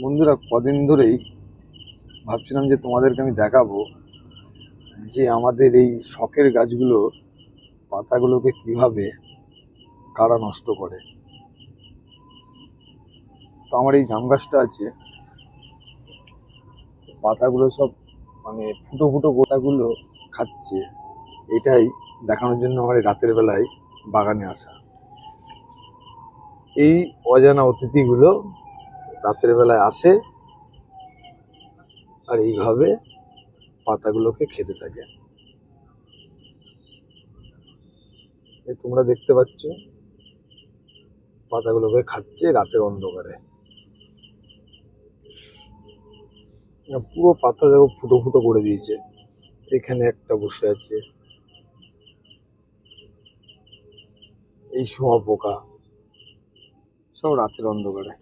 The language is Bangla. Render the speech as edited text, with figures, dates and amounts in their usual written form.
বন্ধুরা, কদিন ধরেই ভাবছিলাম যে তোমাদেরকে আমি দেখাবো যে আমাদের এই শখের গাছগুলো পাতাগুলোকে কিভাবে কারা নষ্ট করে। তো আমার এই জাম গাছটা আছে, পাতাগুলো সব ফুটো ফুটো গোটাগুলো খাচ্ছে। এটাই দেখানোর জন্য আমার এই রাতের বেলায় বাগানে আসা। এই অজানা অতিথিগুলো রাতের বেলায় আসে আর এইভাবে পাতাগুলোকে খেতে থাকে। এই তোমরা দেখতে পাচ্ছ পাতাগুলোকে খাচ্ছে রাতের অন্ধকারে। পুরো পাতা দেখো ফুটো ফুটো করে দিয়েছে। এখানে একটা বসে আছে, এই শুঁয়োপোকা, সব রাতের অন্ধকারে।